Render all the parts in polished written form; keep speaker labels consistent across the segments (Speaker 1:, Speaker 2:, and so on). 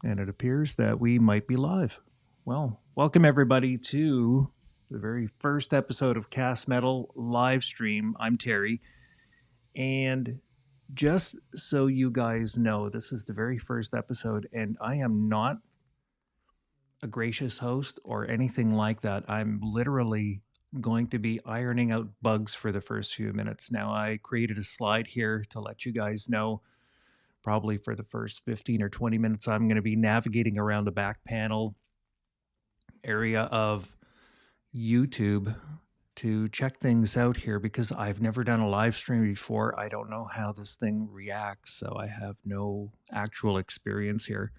Speaker 1: And it appears that we might be live. Well, welcome everybody to the very first episode of Cast Metyll live stream. I'm Terry. And just so you guys know, this is the very first episode, and I am not a gracious host or anything like that. I'm literally going to be ironing out bugs for the first few minutes. Now, I created a slide here to let you guys know probably for the first 15 or 20 minutes, I'm going to be navigating around the back panel area of YouTube to check things out here because I've never done a live stream before. I don't know how this thing reacts, so I have no actual experience here.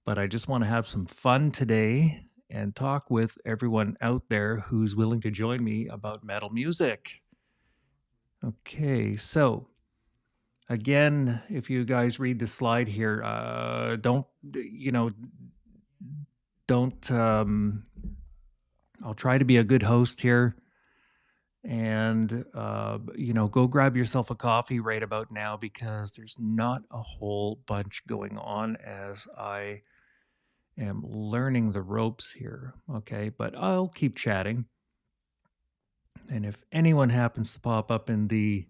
Speaker 1: But I just want to have some fun today and talk with everyone out there who's willing to join me about metal music. Okay, so again, if you guys read the slide here, don't, don't, I'll try to be a good host here and, go grab yourself a coffee right about now because there's not a whole bunch going on as I am learning the ropes here. Okay, but I'll keep chatting. And if anyone happens to pop up in the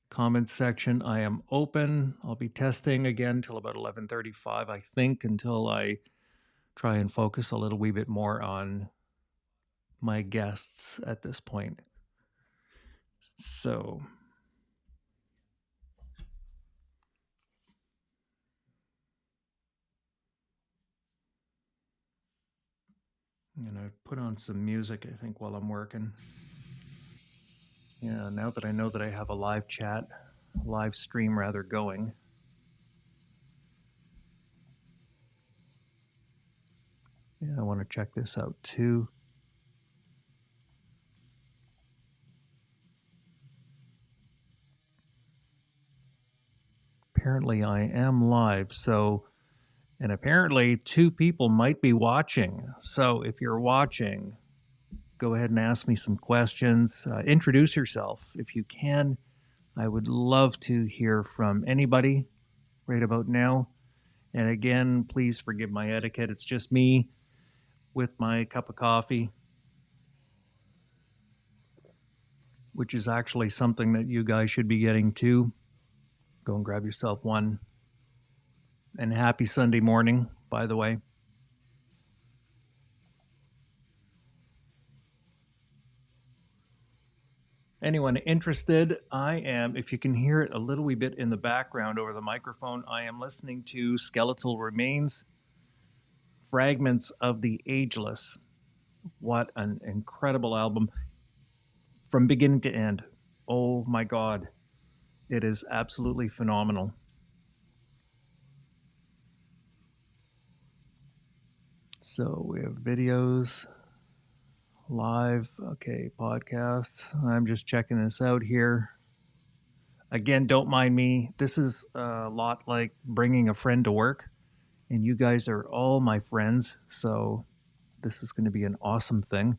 Speaker 1: comments section, I am open. I'll be testing again till about 11:35, I think, until I try and focus a little wee bit more on my guests at this point. So I'm gonna put on some music, I think, while I'm working. Yeah, now that I know that I have a live chat, live stream rather, going. Yeah, I want to check this out too. Apparently I am live, so, and apparently 2 people might be watching. So if you're watching, go ahead and ask me some questions. Introduce yourself if you can. I would love to hear from anybody right about now. And again, please forgive my etiquette. It's just me with my cup of coffee, which is actually something that you guys should be getting too. Go and grab yourself one. And happy Sunday morning, by the way. Anyone interested, I am, if you can hear it a little wee bit in the background over the microphone, I am listening to Skeletal Remains, Fragments of the Ageless. What an incredible album from beginning to end. Oh my God. It is absolutely phenomenal. So we have videos, live, okay, podcasts. I'm just checking this out here. Again, don't mind me. This is a lot like bringing a friend to work, and you guys are all my friends, so this is going to be an awesome thing.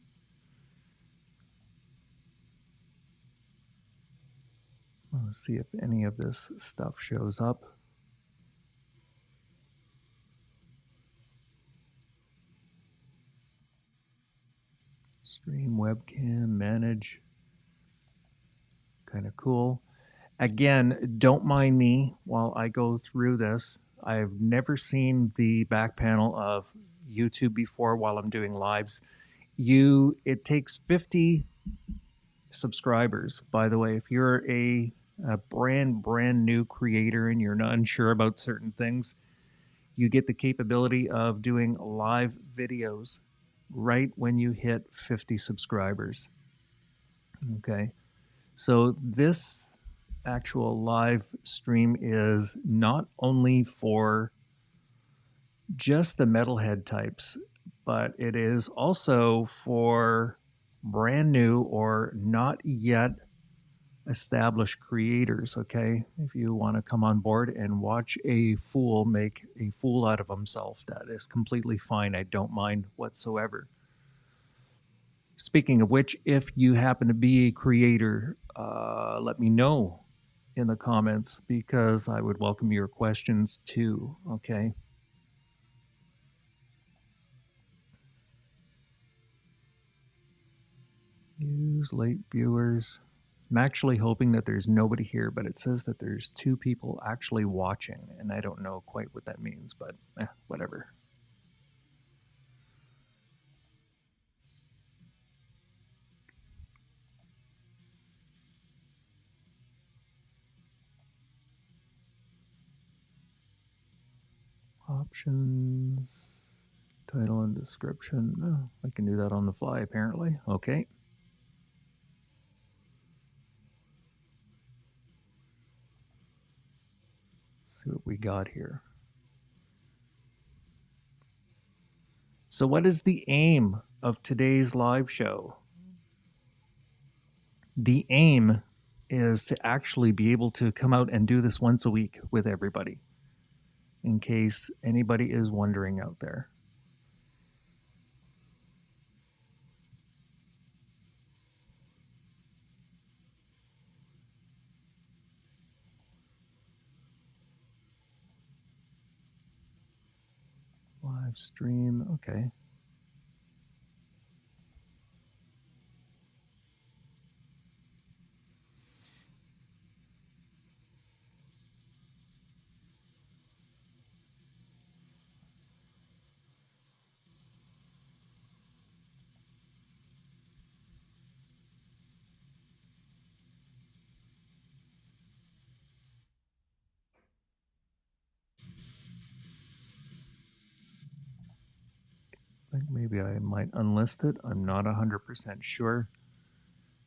Speaker 1: Let's see if any of this stuff shows up. Stream webcam, manage. Kind of cool. Again, don't mind me while I go through this. I've never seen the back panel of YouTube before while I'm doing lives. It takes 50 subscribers, by the way. If you're a brand new creator and you're not unsure about certain things, you get the capability of doing live videos right when you hit 50 subscribers. Okay. So this actual live stream is not only for just the metalhead types, but it is also for brand new or not yet established creators. Okay, if you want to come on board and watch a fool make a fool out of himself, that is completely fine. I don't mind whatsoever. Speaking of which, if you happen to be a creator, let me know in the comments because I would welcome your questions too. Okay. Views, late viewers. I'm actually hoping that there's nobody here, but it says that there's 2 people actually watching, and I don't know quite what that means, but whatever. Options, title and description. Oh, I can do that on the fly, apparently. Okay. Let's see what we got here. So, what is the aim of today's live show? The aim is to actually be able to come out and do this once a week with everybody, in case anybody is wondering out there. Live stream, okay. I think maybe I might unlist it. I'm not 100% sure.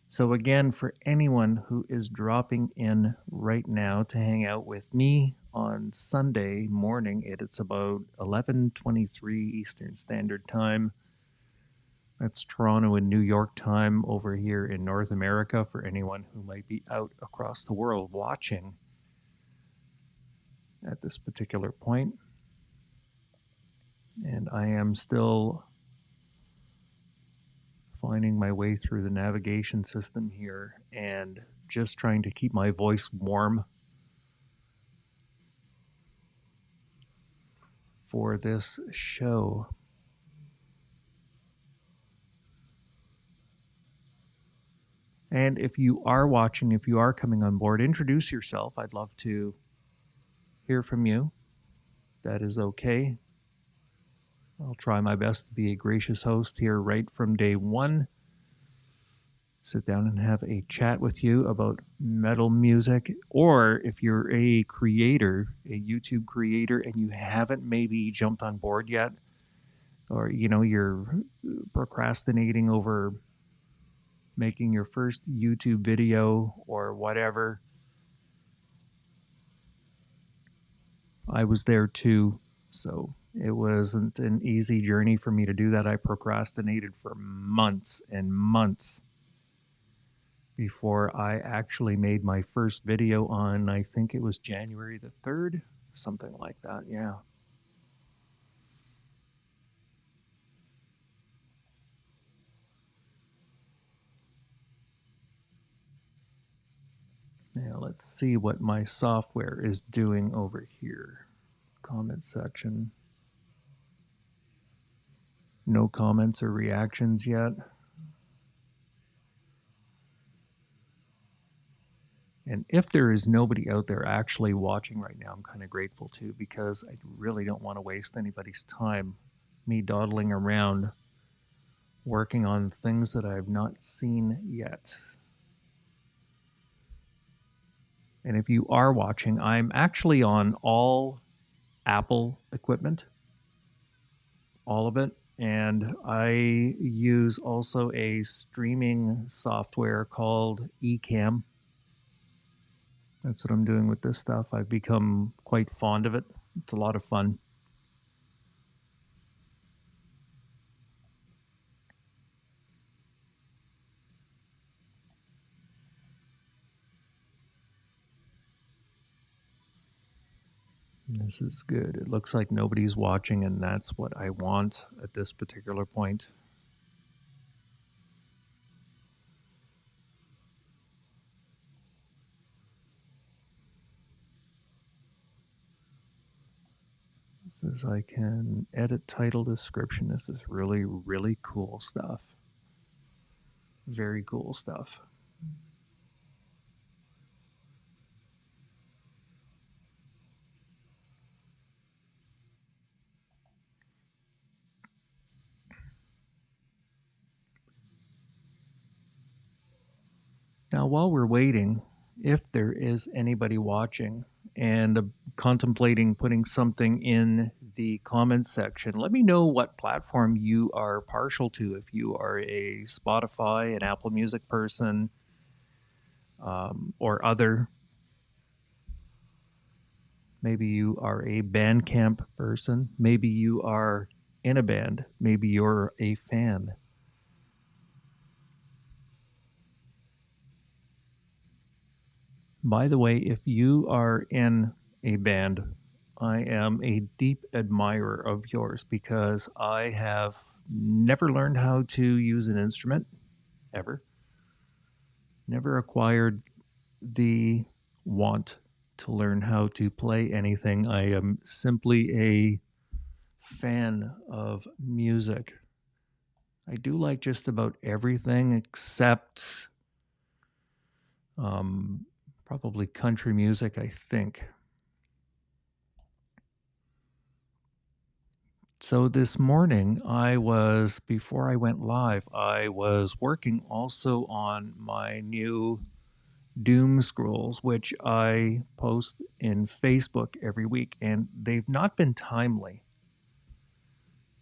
Speaker 1: So, again, for anyone who is dropping in right now to hang out with me on Sunday morning, it's about 11:23 Eastern Standard Time. That's Toronto and New York time over here in North America for anyone who might be out across the world watching at this particular point. And I am still finding my way through the navigation system here and just trying to keep my voice warm for this show. And if you are watching, if you are coming on board, introduce yourself. I'd love to hear from you. That is okay. I'll try my best to be a gracious host here right from day one. Sit down and have a chat with you about metal music. Or if you're a creator, a YouTube creator, and you haven't maybe jumped on board yet, or you're procrastinating over making your first YouTube video or whatever, I was there too. So it wasn't an easy journey for me to do that. I procrastinated for months and months before I actually made my first video on, I think it was January the 3rd, something like that. Yeah. Now let's see what my software is doing over here. Comment section. No comments or reactions yet. And if there is nobody out there actually watching right now, I'm kind of grateful too, because I really don't want to waste anybody's time, me dawdling around working on things that I've not seen yet. And if you are watching, I'm actually on all Apple equipment, all of it. And I use also a streaming software called Ecamm. That's what I'm doing with this stuff. I've become quite fond of it. It's a lot of fun. This is good. It looks like nobody's watching, and that's what I want at this particular point. It says I can edit title description. This is really, really cool stuff. Very cool stuff. Now, while we're waiting, if there is anybody watching and contemplating putting something in the comments section, let me know what platform you are partial to. If you are a Spotify, an Apple Music person, or other. Maybe you are a Bandcamp person. Maybe you are in a band. Maybe you're a fan. By the way, if you are in a band, I am a deep admirer of yours because I have never learned how to use an instrument ever. Never acquired the want to learn how to play anything. I am simply a fan of music. I do like just about everything except probably country music, I think. So this morning, before I went live, I was working also on my new doom scrolls, which I post in Facebook every week, and they've not been timely.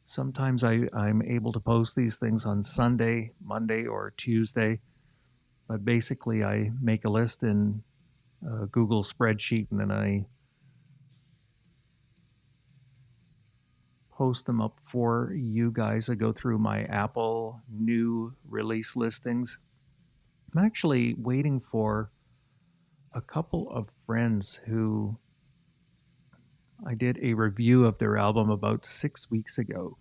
Speaker 1: Sometimes I'm able to post these things on Sunday, Monday, or Tuesday, but basically I make a list in a Google spreadsheet and then I post them up for you guys. I go through my Apple new release listings. I'm actually waiting for a couple of friends who I did a review of their album about 6 weeks ago.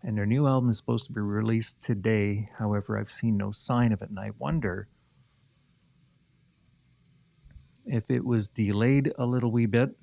Speaker 1: And their new album is supposed to be released today. However, I've seen no sign of it. And I wonder if it was delayed a little wee bit.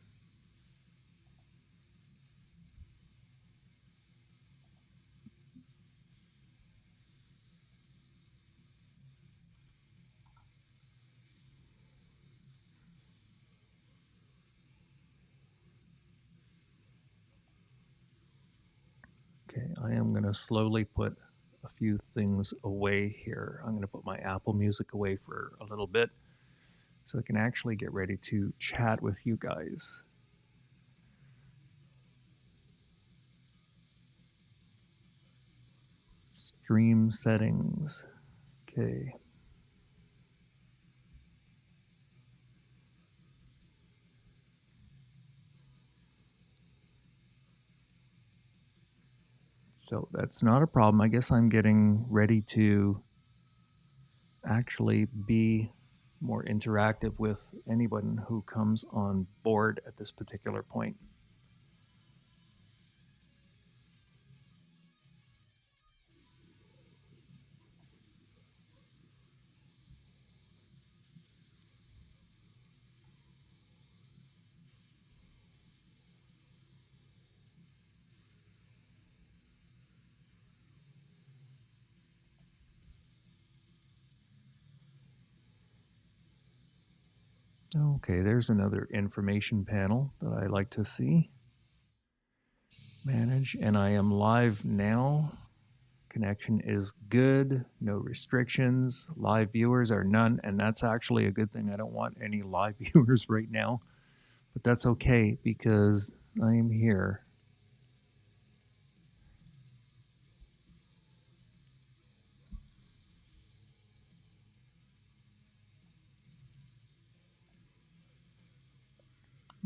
Speaker 1: Okay, I am going to slowly put a few things away here. I'm going to put my Apple Music away for a little bit so I can actually get ready to chat with you guys. Stream settings. Okay. So that's not a problem. I guess I'm getting ready to actually be more interactive with anyone who comes on board at this particular point. Okay, there's another information panel that I like to see. Manage, and I am live now. Connection is good, no restrictions. Live viewers are none, and that's actually a good thing. I don't want any live viewers right now, but that's okay because I am here.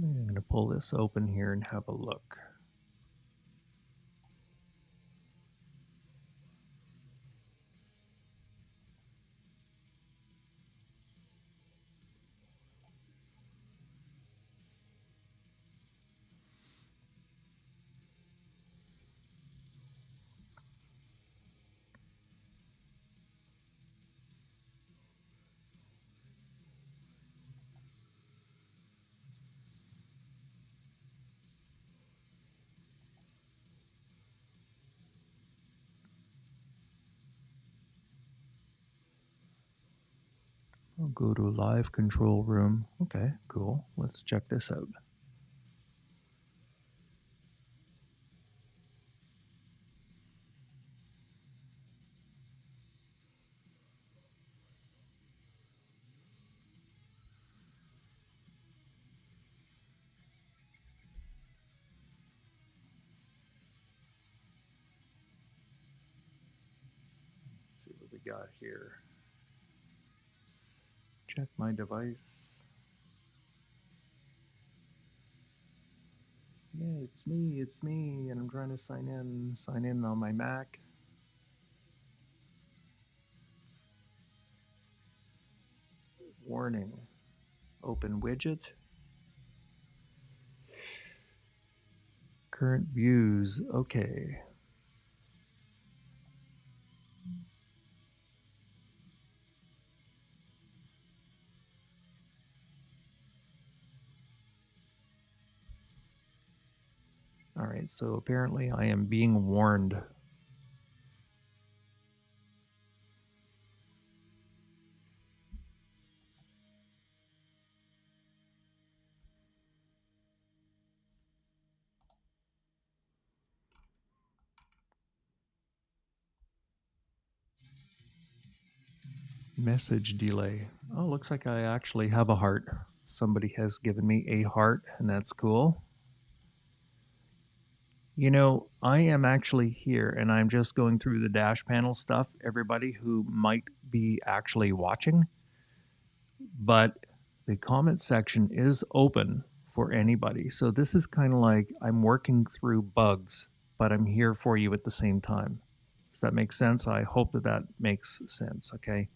Speaker 1: I'm going to pull this open here and have a look. I'll go to live control room. Okay, cool. Let's check this out. Let's see what we got here. Check my device. Yeah, it's me, and I'm trying to sign in on my Mac. Warning, open widget. Current views, okay. All right, so apparently I am being warned. Message delay. Oh, looks like I actually have a heart. Somebody has given me a heart, and that's cool. You know, I am actually here and I'm just going through the dash panel stuff. Everybody who might be actually watching, but the comment section is open for anybody. So this is kind of like I'm working through bugs, but I'm here for you at the same time. Does that make sense? I hope that that makes sense. Okay.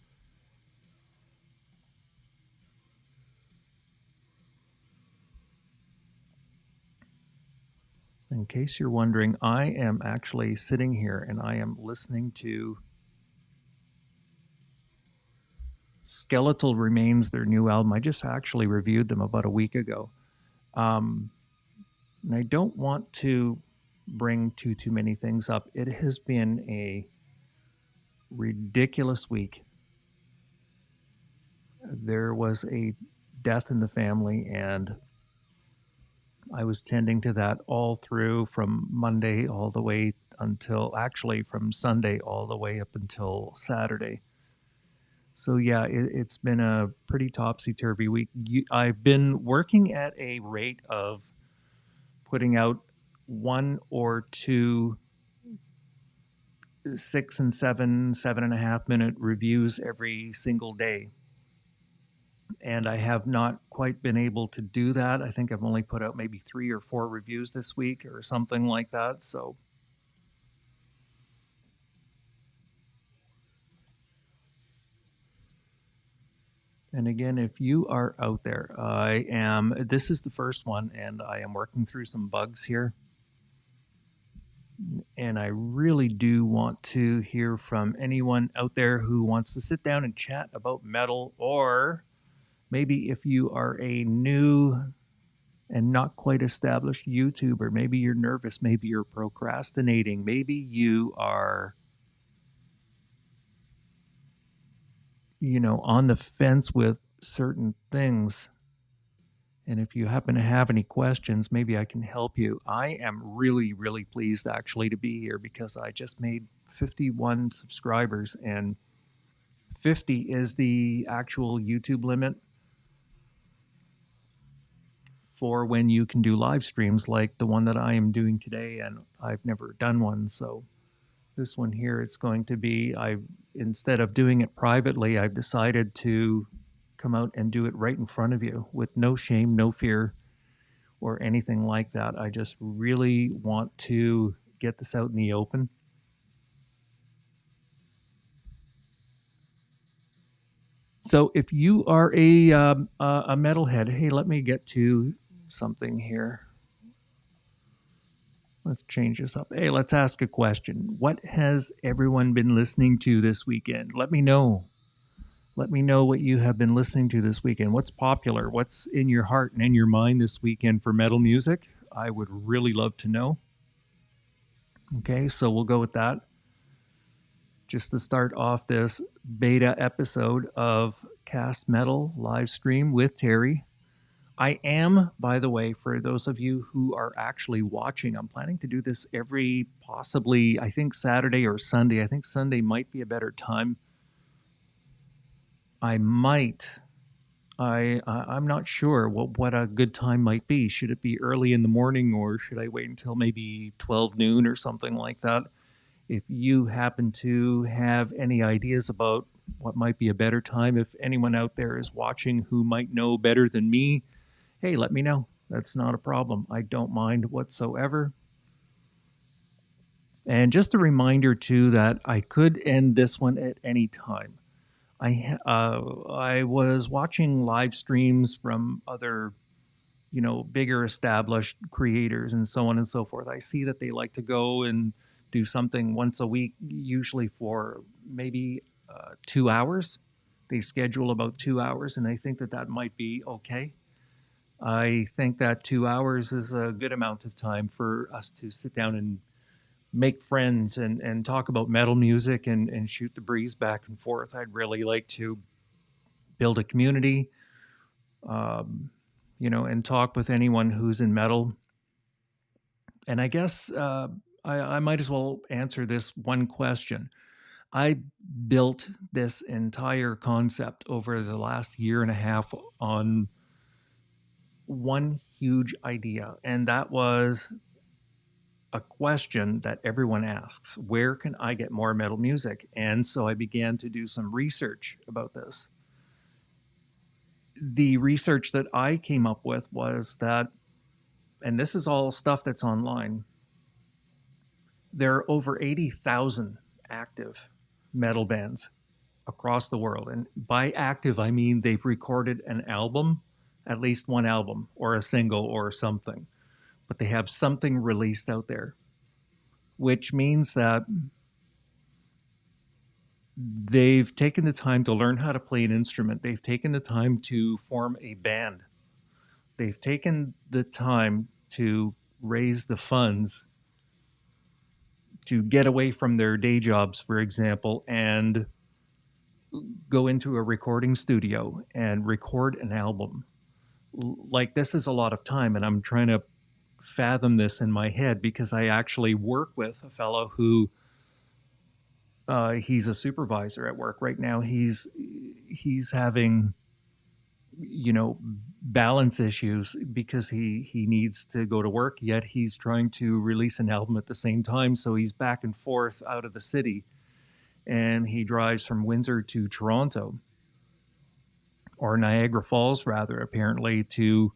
Speaker 1: In case you're wondering, I am actually sitting here and I am listening to Skeletal Remains, their new album. I just actually reviewed them about a week ago. And I don't want to bring too many things up. It has been a ridiculous week. There was a death in the family, and I was tending to that all through from Monday all the way until actually from Sunday all the way up until Saturday. So yeah, it's been a pretty topsy-turvy week. I've been working at a rate of putting out 1 or 2 6 and 7.5 minute reviews every single day. And I have not quite been able to do that. I think I've only put out maybe 3 or 4 reviews this week or something like that. So, and again, if you are out there, this is the first one, and I am working through some bugs here. And I really do want to hear from anyone out there who wants to sit down and chat about metal, or maybe if you are a new and not quite established YouTuber, maybe you're nervous, maybe you're procrastinating, maybe you are, on the fence with certain things. And if you happen to have any questions, maybe I can help you. I am really, really pleased actually to be here because I just made 51 subscribers, and 50 is the actual YouTube limit for when you can do live streams like the one that I am doing today. And I've never done one. So this one here, it's going to be, instead of doing it privately, I've decided to come out and do it right in front of you with no shame, no fear, or anything like that. I just really want to get this out in the open. So if you are a metalhead, hey, let me get to something here. Let's change this up. Hey, let's ask a question. What has everyone been listening to this weekend? Let me know. Let me know what you have been listening to this weekend. What's popular? What's in your heart and in your mind this weekend for metal music? I would really love to know. Okay, so we'll go with that. just to start off this beta episode of Cast Metyll live stream with Terry. I am, by the way, for those of you who are actually watching, I'm planning to do this every possibly, I think Saturday or Sunday. I think Sunday might be a better time. I'm not sure what a good time might be. Should it be early in the morning or should I wait until maybe 12 noon or something like that? If you happen to have any ideas about what might be a better time, if anyone out there is watching who might know better than me, hey, let me know. That's not a problem. I don't mind whatsoever. And just a reminder too that I could end this one at any time. I was watching live streams from other, bigger established creators and so on and so forth. I see that they like to go and do something once a week, usually for maybe 2 hours. They schedule about 2 hours, and I think that that might be okay. I think that 2 hours is a good amount of time for us to sit down and make friends and talk about metal music and shoot the breeze back and forth. I'd really like to build a community, and talk with anyone who's in metal. And I guess I might as well answer this one question. I built this entire concept over the last year and a half on one huge idea, and that was a question that everyone asks: where can I get more metal music? And so I began to do some research about this. The research that I came up with was that, and this is all stuff that's online, there are over 80,000 active metal bands across the world. And by active, I mean they've recorded an album, at least one album, or a single or something, but they have something released out there, which means that they've taken the time to learn how to play an instrument. They've taken the time to form a band. They've taken the time to raise the funds to get away from their day jobs, for example, and go into a recording studio and record an album. Like, this is a lot of time, and I'm trying to fathom this in my head because I actually work with a fellow who he's a supervisor at work right now. He's having balance issues because he needs to go to work, yet he's trying to release an album at the same time. So he's back and forth out of the city, and he drives from Windsor to Toronto, or Niagara Falls rather, apparently, to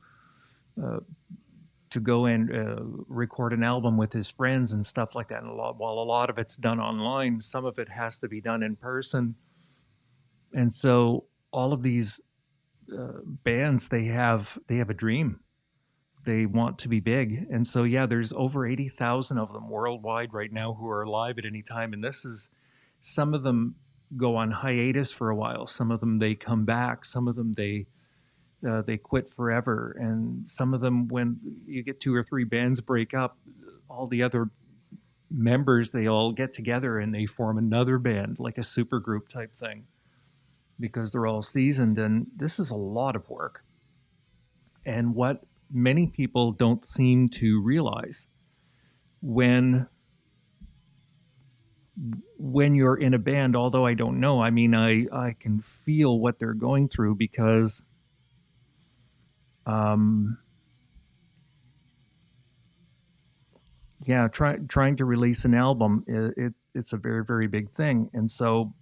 Speaker 1: go and record an album with his friends and stuff like that. And while a lot of it's done online, some of it has to be done in person. And so all of these bands, they have a dream. They want to be big. And so, yeah, there's over 80,000 of them worldwide right now who are alive at any time. And this is, some of them go on hiatus for a while. Some of them, they come back. Some of them, they quit forever. And some of them, when you get 2 or 3 bands break up, all the other members, they all get together and they form another band, like a super group type thing, because they're all seasoned. And this is a lot of work. And what many people don't seem to realize, when you're in a band, although I don't know, I mean, I can feel what they're going through, because trying to release an album, it's a very, very big thing. And so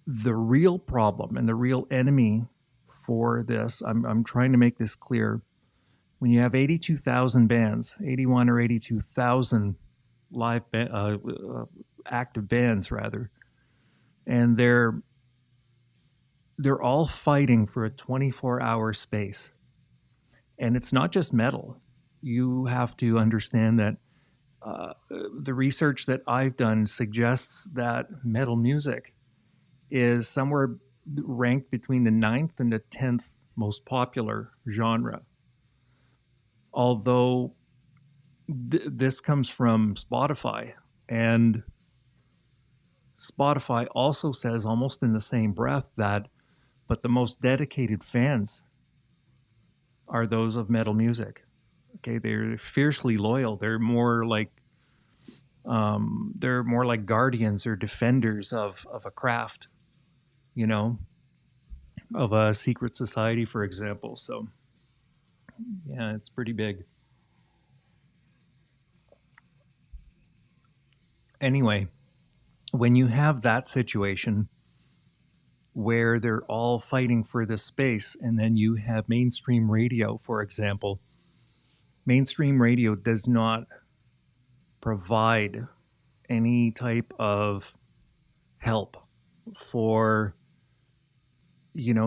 Speaker 1: the real problem and the real enemy for this, I'm trying to make this clear. When you have 82,000 bands, 81 or 82,000 live active bands rather, and they're all fighting for a 24-hour space. And it's not just metal. You have to understand that the research that I've done suggests that metal music is somewhere ranked between the 9th and the 10th most popular genre. Although this comes from Spotify, And Spotify also says almost in the same breath that, but the most dedicated fans are those of metal music. Okay, they're fiercely loyal. They're more like guardians or defenders of a craft, you know, of a secret society, for example. So yeah, it's pretty big. Anyway, when you have that situation where they're all fighting for this space, and then you have mainstream radio, for example, mainstream radio does not provide any type of help for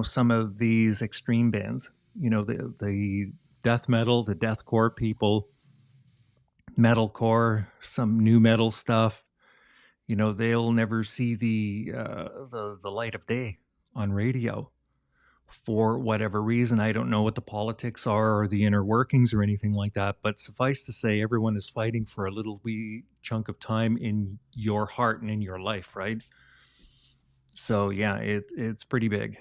Speaker 1: some of these extreme bands, the death metal, the deathcore people, metalcore, some new metal stuff. They'll never see the light of day on radio for whatever reason. I don't know what the politics are or the inner workings or anything like that, but suffice to say, everyone is fighting for a little wee chunk of time in your heart and in your life, right? So yeah, it's pretty big.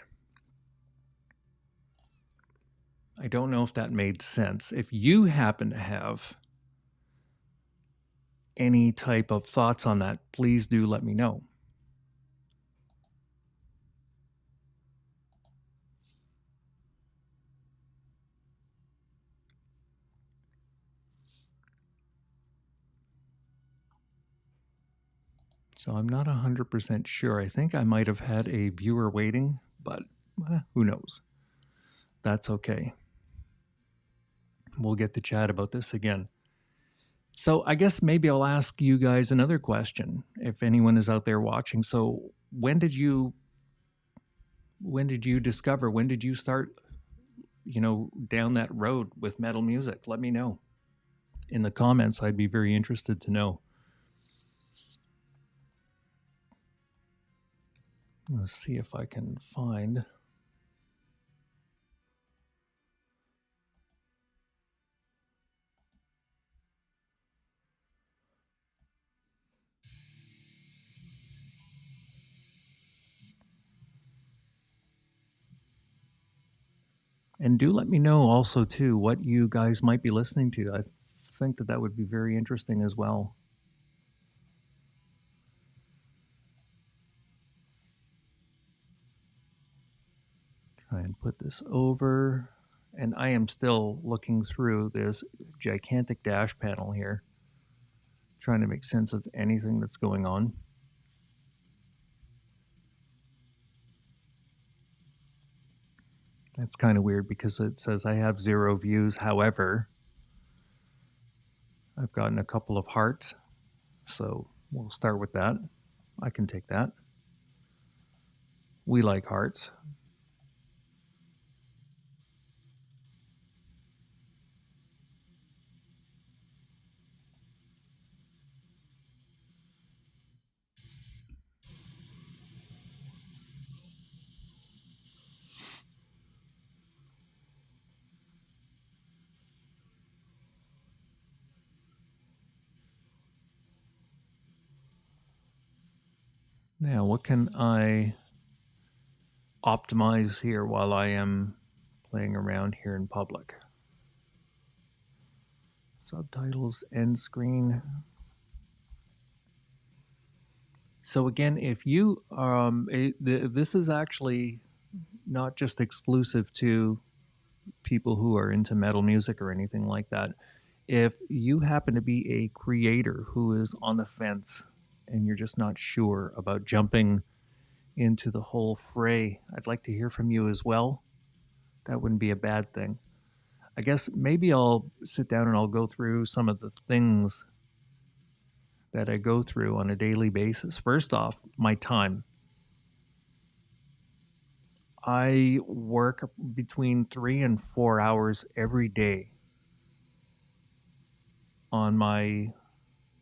Speaker 1: I don't know if that made sense. If you happen to have any type of thoughts on that, please do let me know. So I'm not 100% sure. I think I might have had a viewer waiting, but who knows? That's okay. We'll get to chat about this again. So I guess maybe I'll ask you guys another question if anyone is out there watching. So when did you start, down that road with metal music? Let me know in the comments. I'd be very interested to know. Let's see if I can find. And do let me know also too what you guys might be listening to. I think that would be very interesting as well. Try and put this over. And I am still looking through this gigantic dash panel here, trying to make sense of anything that's going on. That's kind of weird because it says I have 0 views. However, I've gotten a couple of hearts. So we'll start with that. I can take that. We like hearts. Now, what can I optimize here while I am playing around here in public? Subtitles, end screen. So again, if you this is actually not just exclusive to people who are into metal music or anything like that. If you happen to be a creator who is on the fence and you're just not sure about jumping into the whole fray, I'd like to hear from you as well. That wouldn't be a bad thing. I guess maybe I'll sit down and I'll go through some of the things that I go through on a daily basis. First off, my time. I work between 3 and 4 hours every day on my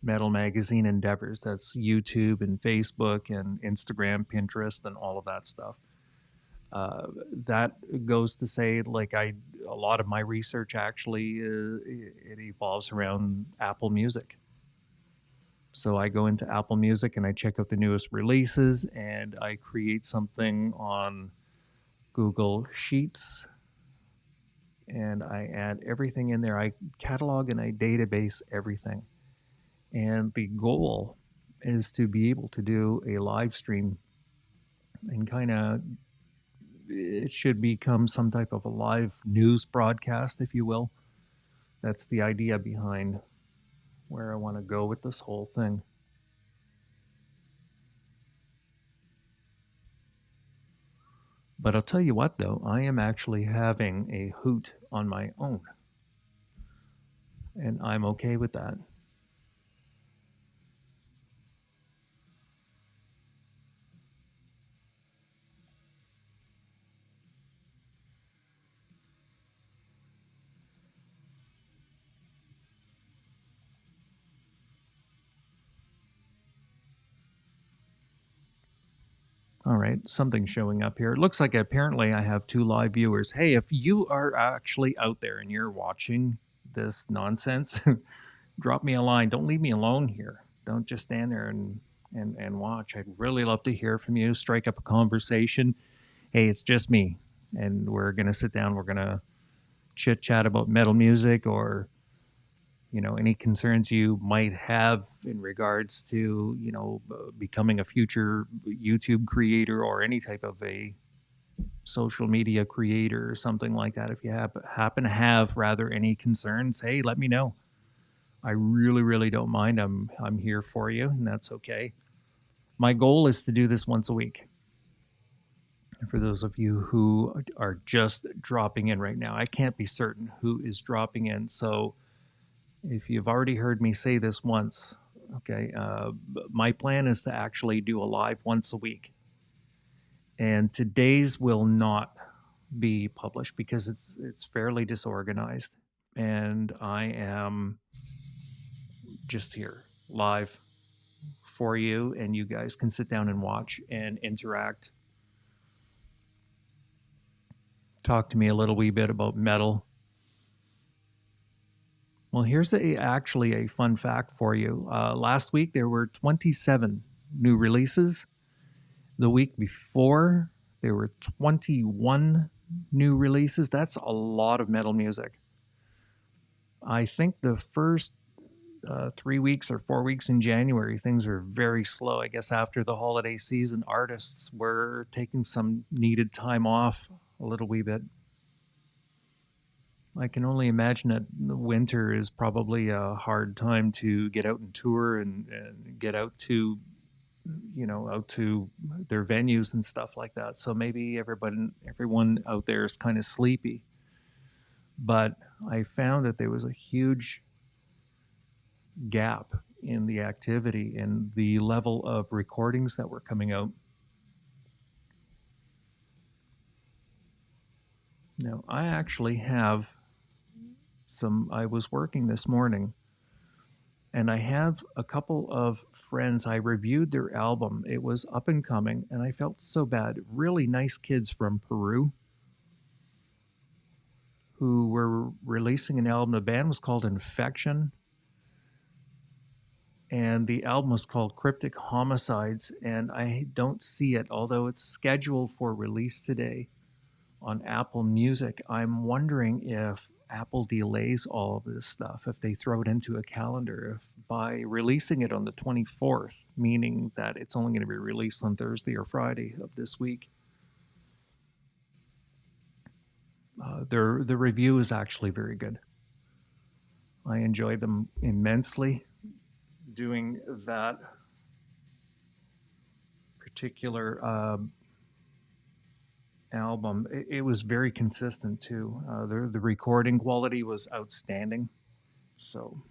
Speaker 1: metal magazine endeavors. That's YouTube and Facebook and Instagram, Pinterest, and all of that stuff. That goes to say, like, a lot of my research actually it evolves around Apple Music. So I go into Apple Music and I check out the newest releases, and I create something on Google Sheets, and I add everything in there. I catalog and I database everything. And the goal is to be able to do a live stream and kind of, it should become some type of a live news broadcast, if you will. That's the idea behind where I want to go with this whole thing. But I'll tell you what, though, I am actually having a hoot on my own, and I'm okay with that. All right, something's showing up here. It looks like apparently I have 2 live viewers. Hey, if you are actually out there and you're watching this nonsense, drop me a line. Don't leave me alone here. Don't just stand there and watch. I'd really love to hear from you. Strike up a conversation. Hey, it's just me, and we're gonna sit down. We're gonna chit chat about metal music, or any concerns you might have in regards to becoming a future YouTube creator or any type of a social media creator or something like that. If you happen to have rather any concerns, hey, let me know. I really, really don't mind. I'm here for you, and that's okay. My goal is to do this once a week. And for those of you who are just dropping in right now, I can't be certain who is dropping in. So if you've already heard me say this once, okay, my plan is to actually do a live once a week. And today's will not be published because it's fairly disorganized. And I am just here live for you, and you guys can sit down and watch and interact. Talk to me a little wee bit about metal. Well, here's actually a fun fact for you. Last week there were 27 new releases. The week before there were 21 new releases. That's a lot of metal music. I think the first 3 weeks or 4 weeks in January, things were very slow. I guess after the holiday season, artists were taking some needed time off a little wee bit. I can only imagine that the winter is probably a hard time to get out and tour and get out to, out to their venues and stuff like that. So maybe everyone out there is kind of sleepy. But I found that there was a huge gap in the activity and the level of recordings that were coming out. Now, I actually have I was working this morning, and I have a couple of friends. I reviewed their album. It was up and coming, and I felt so bad. Really nice kids from Peru who were releasing an album. The band was called Infection, and the album was called Cryptic Homicides, and I don't see it, although it's scheduled for release today on Apple Music. I'm wondering if Apple delays all of this stuff, if they throw it into a calendar, if by releasing it on the 24th, meaning that it's only going to be released on Thursday or Friday of this week. The review is actually very good. I enjoyed them immensely doing that particular album. It was very consistent too. The recording quality was outstanding. So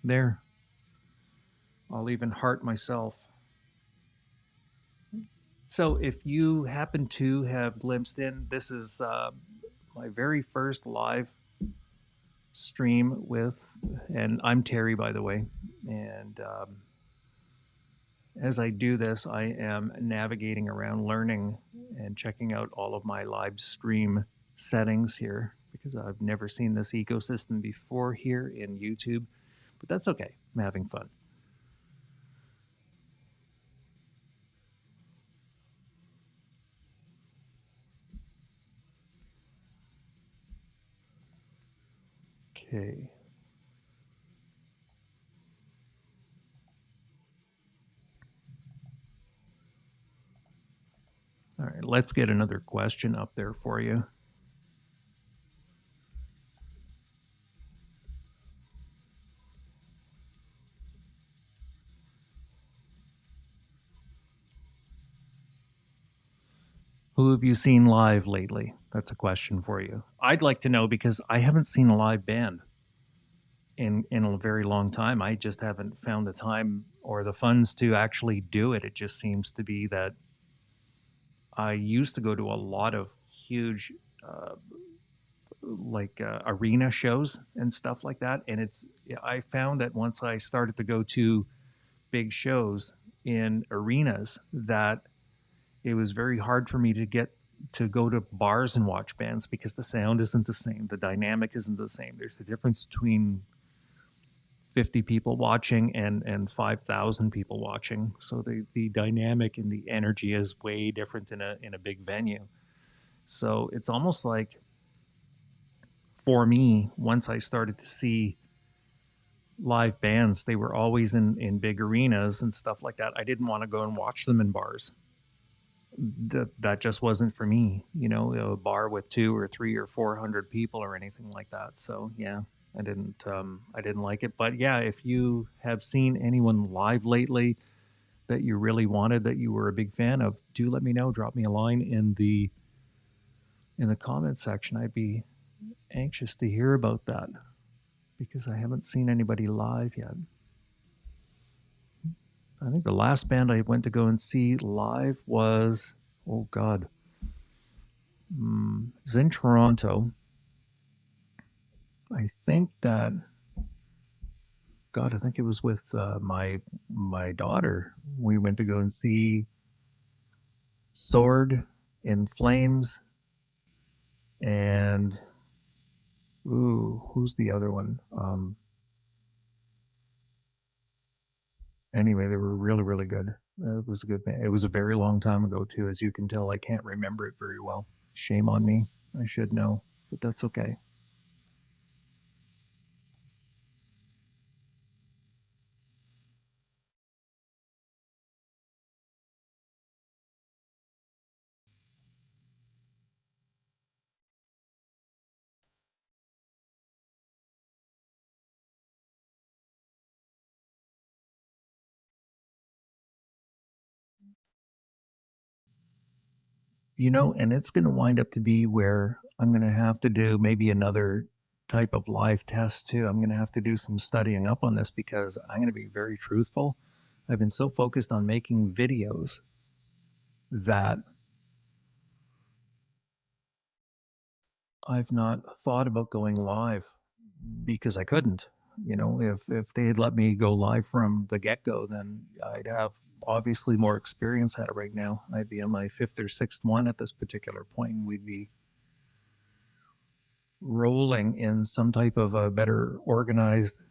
Speaker 1: there, I'll even heart myself. So if you happen to have glimpsed in, this is my very first live stream with, and I'm Terry, by the way, and as I do this, I am navigating around, learning and checking out all of my live stream settings here because I've never seen this ecosystem before here in YouTube, but that's okay. I'm having fun. Okay. All right, let's get another question up there for you. Who have you seen live lately? That's a question for you. I'd like to know because I haven't seen a live band in a very long time. I just haven't found the time or the funds to actually do it. It just seems to be that I used to go to a lot of huge uh, arena shows and stuff like that, and I found that once I started to go to big shows in arenas that it was very hard for me to get to go to bars and watch bands because the sound isn't the same, the dynamic isn't the same. There's a difference between 50 people watching and 5,000 people watching. So the dynamic and the energy is way different in a big venue. So it's almost like for me, once I started to see live bands, they were always in big arenas and stuff like that. I didn't want to go and watch them in bars. That just wasn't for me, a bar with 2 or 3 or 400 people or anything like that. So yeah, I didn't like it. But yeah, if you have seen anyone live lately that you really wanted, that you were a big fan of, do let me know. Drop me a line in the comment section. I'd be anxious to hear about that because I haven't seen anybody live yet. I think the last band I went to go and see live was, oh God, it's in Toronto. I think that, God, I think it was with my daughter. We went to go and see Sword in Flames and ooh, who's the other one? Anyway, they were really, really good. It was a good band. It was a very long time ago too, as you can tell. I can't remember it very well. Shame on me. I should know, but that's okay. And it's going to wind up to be where I'm going to have to do maybe another type of live test too. I'm going to have to do some studying up on this because I'm going to be very truthful. I've been so focused on making videos that I've not thought about going live because I couldn't. If they had let me go live from the get go, then I'd have obviously more experience at it right now. I'd be on my fifth or sixth one at this particular point. We'd be rolling in some type of a better organized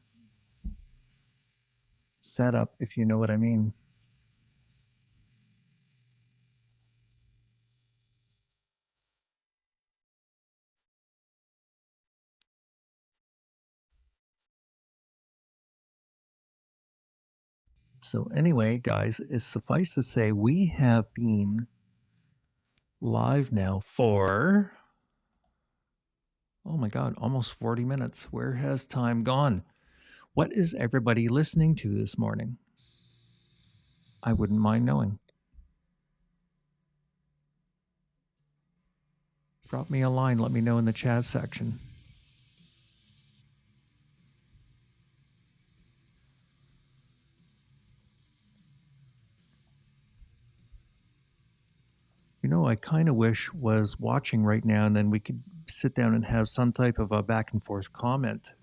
Speaker 1: setup, if you know what I mean. So, anyway, guys, it's suffice to say, we have been live now for, oh my God, almost 40 minutes. Where has time gone? What is everybody listening to this morning? I wouldn't mind knowing. Drop me a line. Let me know in the chat section. I kind of wish was watching right now and then we could sit down and have some type of a back and forth comment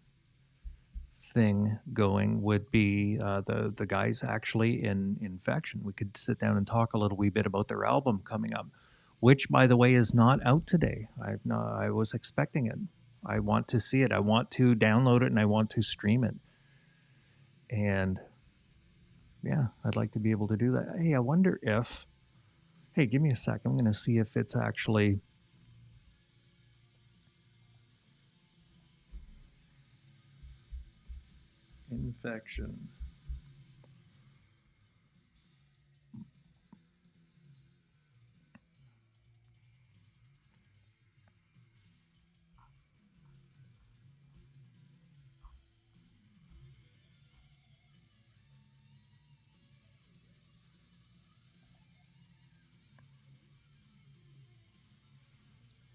Speaker 1: thing going would be the guys actually in Infection. We could sit down and talk a little wee bit about their album coming up, which, by the way, is not out today. I was expecting it. I want to see it. I want to download it and I want to stream it. And yeah, I'd like to be able to do that. Hey, I wonder if. Hey, give me a sec. I'm going to see if it's actually. Infection.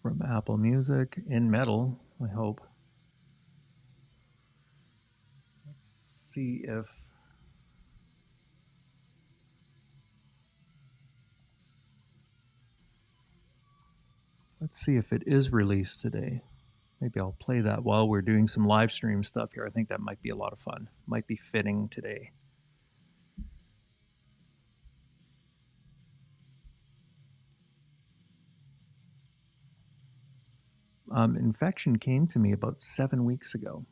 Speaker 1: From Apple Music in metal, I hope. Let's see if. Let's see if it is released today. Maybe I'll play that while we're doing some live stream stuff here. I think that might be a lot of fun. Might be fitting today. Infection came to me about 7 weeks ago,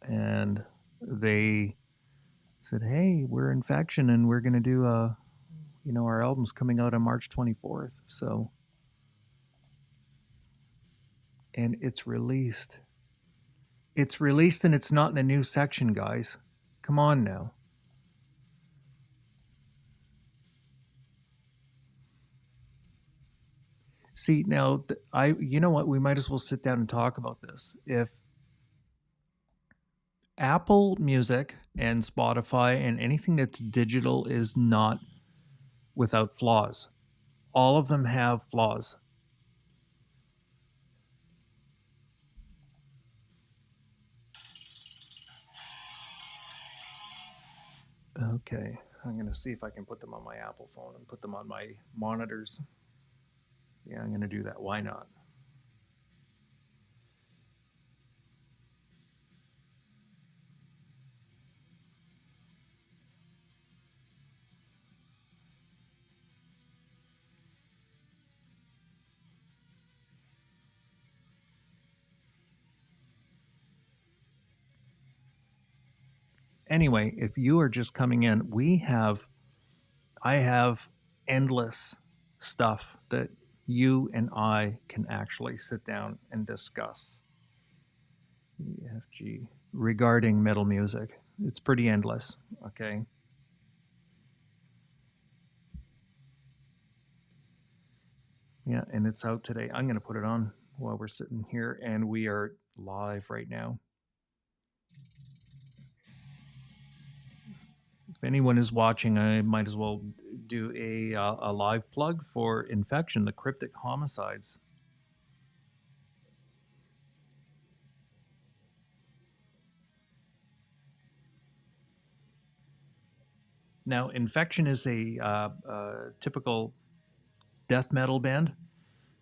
Speaker 1: and they said, "Hey, we're Infection, and we're going to do our album's coming out on March 24th." So, and it's released. It's released, and it's not in a new section, guys. Come on now. See, now you know what? We might as well sit down and talk about this. If Apple Music and Spotify and anything that's digital is not without flaws, all of them have flaws. Okay, I'm going to see if I can put them on my Apple phone and put them on my monitors. Yeah, I'm going to do that. Why not? Anyway, if you are just coming in, I have endless stuff that you and I can actually sit down and discuss. EFG regarding metal music. It's pretty endless, okay? Yeah, and it's out today. I'm going to put it on while we're sitting here, and we are live right now. If anyone is watching, I might as well do a live plug for Infection, the Cryptic Homicides. Now, Infection is a typical death metal band.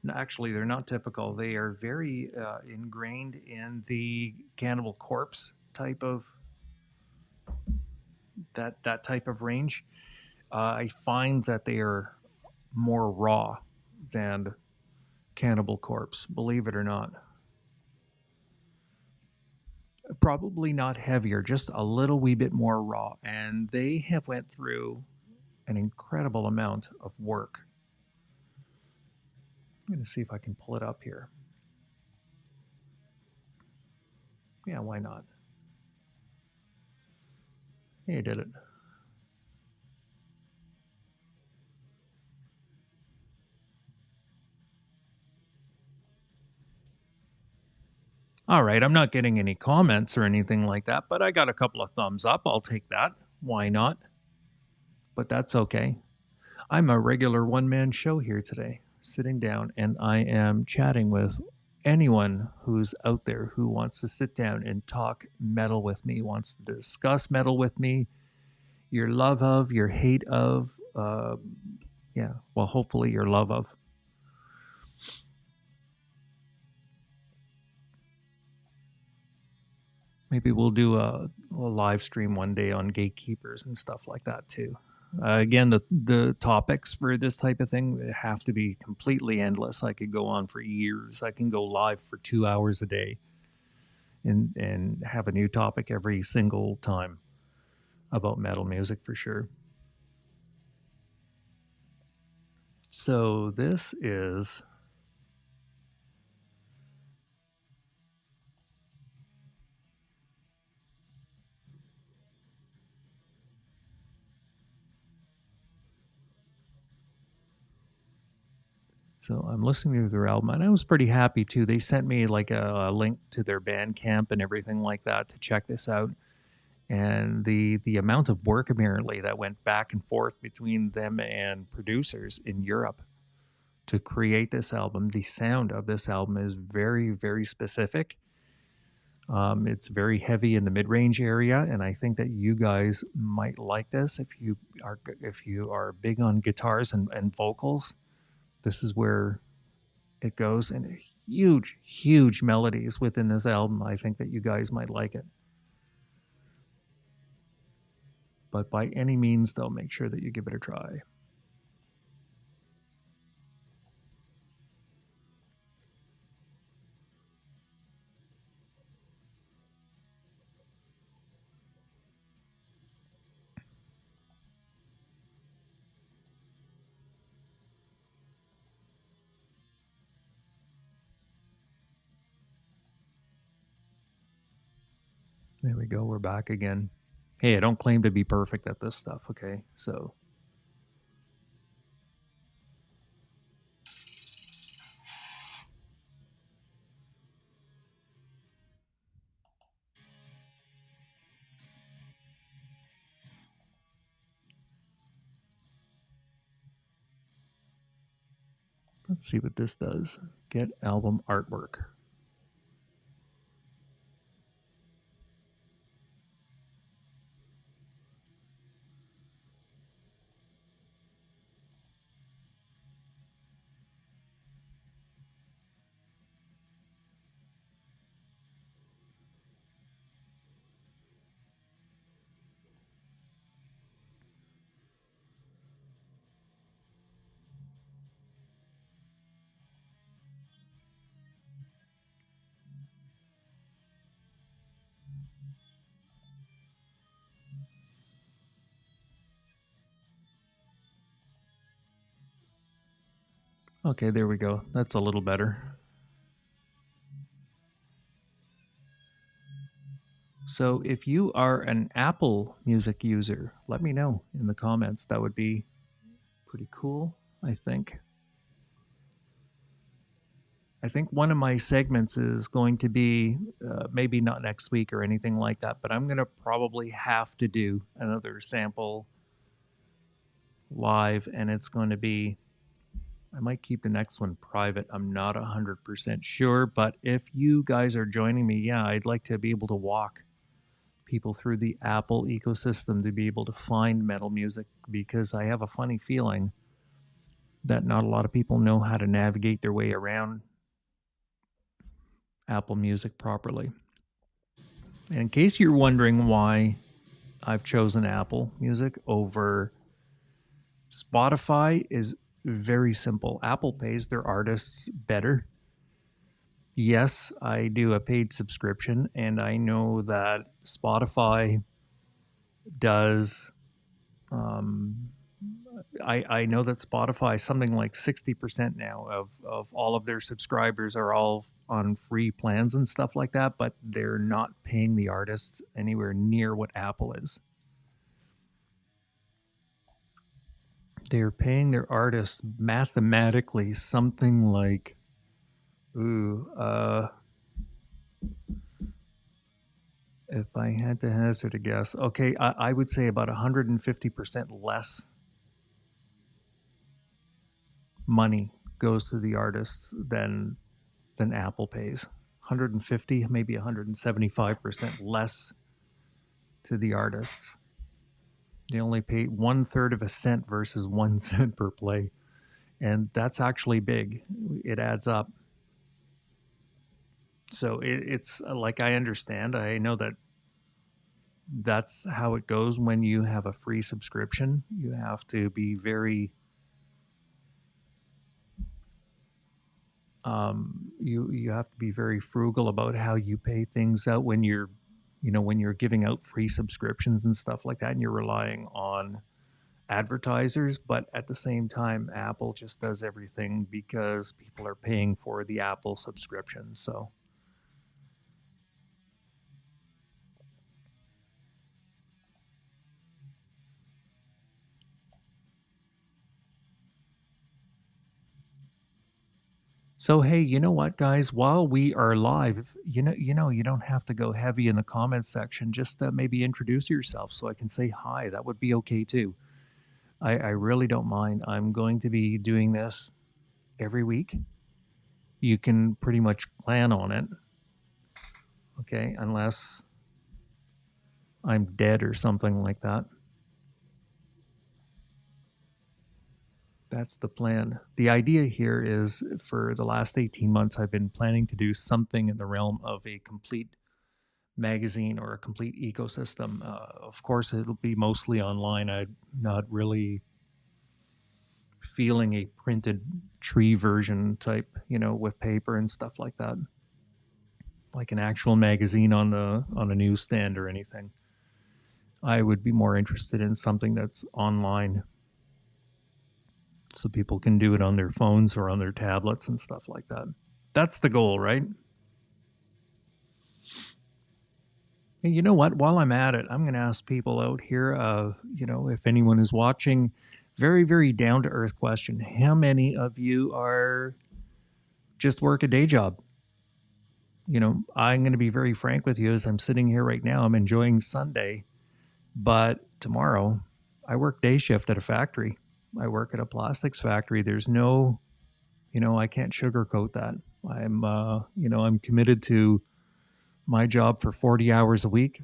Speaker 1: No, actually, they're not typical. They are very ingrained in the Cannibal Corpse type of that type of range. I find that they are more raw than Cannibal Corpse, believe it or not. Probably not heavier, just a little wee bit more raw. And they have went through an incredible amount of work. I'm going to see if I can pull it up here. Yeah, why not? Hey, I did it. All right, I'm not getting any comments or anything like that, but I got a couple of thumbs up. I'll take that. Why not? But that's okay. I'm a regular one-man show here today, sitting down, and I am chatting with anyone who's out there who wants to sit down and talk metal with me, wants to discuss metal with me, your love of, your hate of, yeah, well, hopefully your love of. Maybe we'll do a live stream one day on gatekeepers and stuff like that too. Again, the topics for this type of thing have to be completely endless. I could go on for years. I can go live for 2 hours a day and have a new topic every single time about metal music for sure. So this is so I'm listening to their album, and I was pretty happy too. They sent me like a link to their Bandcamp and everything like that to check this out. And the amount of work apparently that went back and forth between them and producers in Europe to create this album. The sound of this album is very, very specific. It's very heavy in the mid-range area, and I think that you guys might like this if you are big on guitars and vocals. This is where it goes, and huge, huge melodies within this album. I think that you guys might like it. But by any means, though, make sure that you give it a try. There we go. We're back again. Hey, I don't claim to be perfect at this stuff, okay? So let's see what this does. Get album artwork. Okay, there we go. That's a little better. So if you are an Apple Music user, let me know in the comments. That would be pretty cool, I think. I think one of my segments is going to be maybe not next week or anything like that, but I'm going to probably have to do another sample live, and it's going to be, I might keep the next one private. I'm not 100% sure, but if you guys are joining me, yeah, I'd like to be able to walk people through the Apple ecosystem to be able to find metal music, because I have a funny feeling that not a lot of people know how to navigate their way around Apple Music properly. And in case you're wondering why I've chosen Apple Music over Spotify, is very simple. Apple pays their artists better. Yes, I do a paid subscription, and I know that Spotify does. I know that Spotify, something like 60% now of all of their subscribers are all on free plans and stuff like that, but they're not paying the artists anywhere near what Apple is. They're paying their artists mathematically something like, if I had to hazard a guess, okay, I would say about 150% less money goes to the artists than Apple pays. 150, maybe 175% less to the artists. They only pay 1/3 of a cent versus 1 cent per play. And that's actually big. It adds up. So it's like, I understand. I know that that's how it goes when you have a free subscription. You have to be very you have to be very frugal about how you pay things out when you're, when you're giving out free subscriptions and stuff like that, and you're relying on advertisers. But at the same time, Apple just does everything because people are paying for the Apple subscription. So hey, you know what, guys? While we are live, you don't have to go heavy in the comments section. Just maybe introduce yourself so I can say hi. That would be okay too. I really don't mind. I'm going to be doing this every week. You can pretty much plan on it, okay? Unless I'm dead or something like that. That's the plan. The idea here is, for the last 18 months, I've been planning to do something in the realm of a complete magazine or a complete ecosystem. Of course, it'll be mostly online. I'm not really feeling a printed tree version type, with paper and stuff like that, like an actual magazine on a newsstand or anything. I would be more interested in something that's online, so people can do it on their phones or on their tablets and stuff like that. That's the goal, right? And you know what? While I'm at it, I'm going to ask people out here, if anyone is watching, very, very down to earth question. How many of you are just work a day job? I'm going to be very frank with you. As I'm sitting here right now, I'm enjoying Sunday, but tomorrow I work day shift at a factory. I work at a plastics factory. There's no, I can't sugarcoat that. I'm committed to my job for 40 hours a week.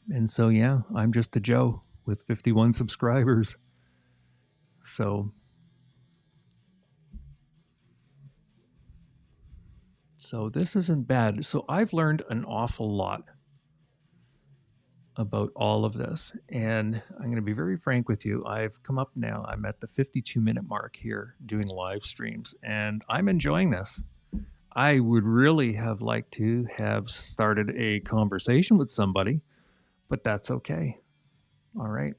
Speaker 1: And so, yeah, I'm just a Joe with 51 subscribers. So, so this isn't bad. So I've learned an awful lot about all of this. And I'm going to be very frank with you. I've come up now. I'm at the 52-minute mark here doing live streams, and I'm enjoying this. I would really have liked to have started a conversation with somebody, but that's okay. All right.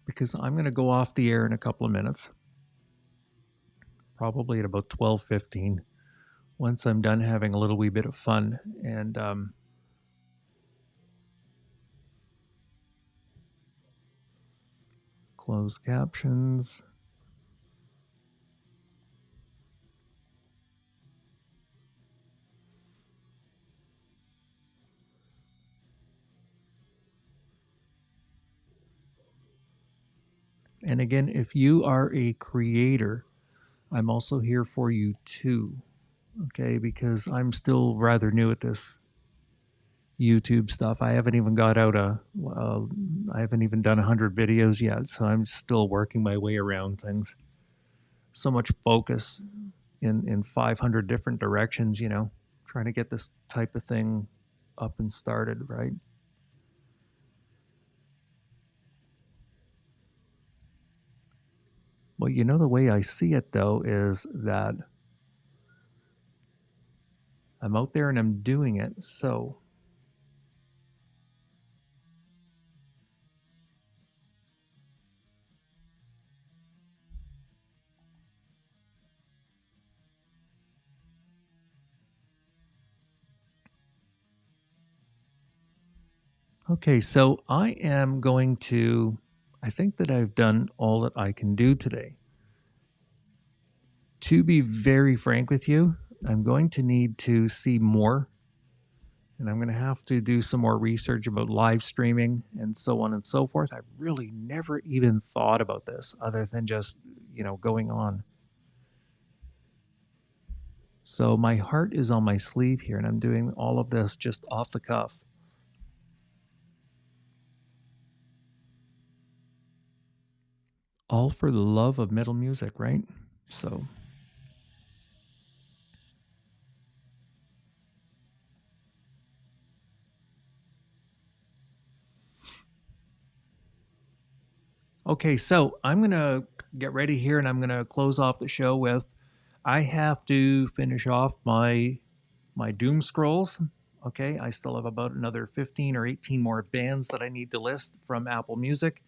Speaker 1: Because I'm going to go off the air in a couple of minutes, probably at about 12:15, once I'm done having a little wee bit of fun. And close captions. And again, if you are a creator, I'm also here for you too. Okay, because I'm still rather new at this YouTube stuff. I haven't even got out I haven't even done 100 videos yet, so I'm still working my way around things. So much focus in 500 different directions, trying to get this type of thing up and started, right? Well, the way I see it though is that I'm out there and I'm doing it. So okay, so I think that I've done all that I can do today. To be very frank with you, I'm going to need to see more, and I'm going to have to do some more research about live streaming and so on and so forth. I really never even thought about this other than just, going on. So my heart is on my sleeve here, and I'm doing all of this just off the cuff. All for the love of metal music, right? So Okay, so I'm going to get ready here and I'm going to close off the show with I have to finish off my doom scrolls. Okay, I still have about another 15 or 18 more bands that I need to list from Apple Music.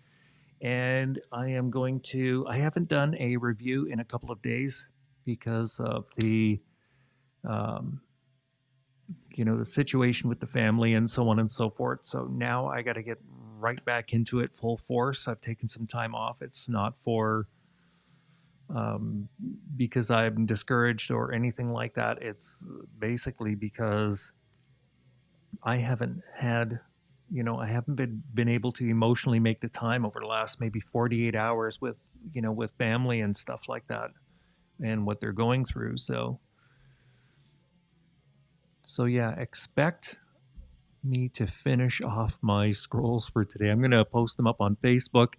Speaker 1: And I haven't done a review in a couple of days because of um, the situation with the family and so on and so forth. So now I got to get right back into it full force. I've taken some time off. It's not for um, because I'm discouraged or anything like that. It's basically because I haven't had, I haven't been able to emotionally make the time over the last maybe 48 hours with family and stuff like that and what they're going through. So yeah, expect me to finish off my scrolls for today. I'm going to post them up on Facebook.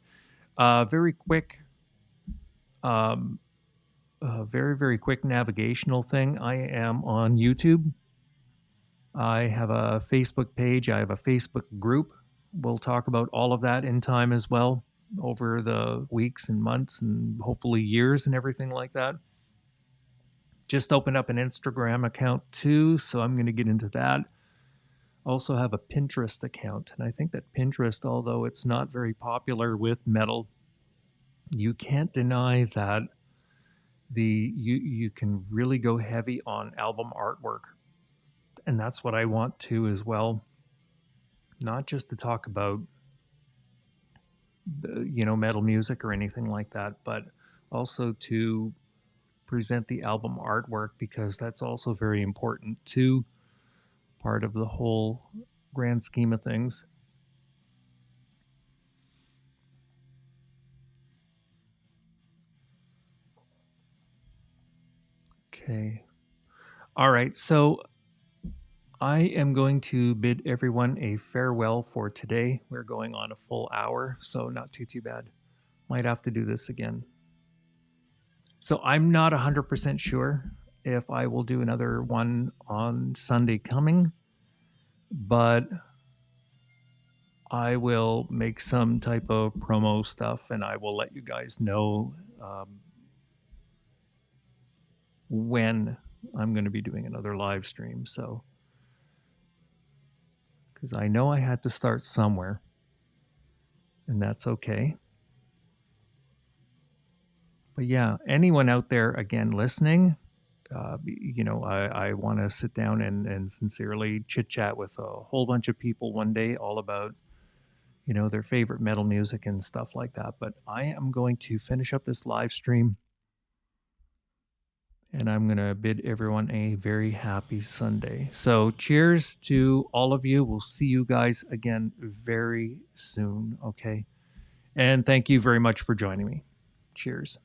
Speaker 1: Very quick, um, very, very quick navigational thing. I am on YouTube. I have a Facebook page. I have a Facebook group. We'll talk about all of that in time as well over the weeks and months and hopefully years and everything like that. Just opened up an Instagram account too, so I'm going to get into that. Also have a Pinterest account, and I think that Pinterest, although it's not very popular with metal, you can't deny that you can really go heavy on album artwork, and that's what I want to as well. Not just to talk about metal music or anything like that, but also to present the album artwork because that's also very important too, part of the whole grand scheme of things. Okay. All right. So I am going to bid everyone a farewell for today. We're going on a full hour, so not too bad. Might have to do this again. So I'm not 100% sure if I will do another one on Sunday coming, but I will make some type of promo stuff and I will let you guys know when I'm going to be doing another live stream. So, because I know I had to start somewhere, and that's okay. But yeah, anyone out there again listening, I want to sit down and sincerely chit chat with a whole bunch of people one day all about, their favorite metal music and stuff like that. But I am going to finish up this live stream and I'm going to bid everyone a very happy Sunday. So cheers to all of you. We'll see you guys again very soon. Okay. And thank you very much for joining me. Cheers.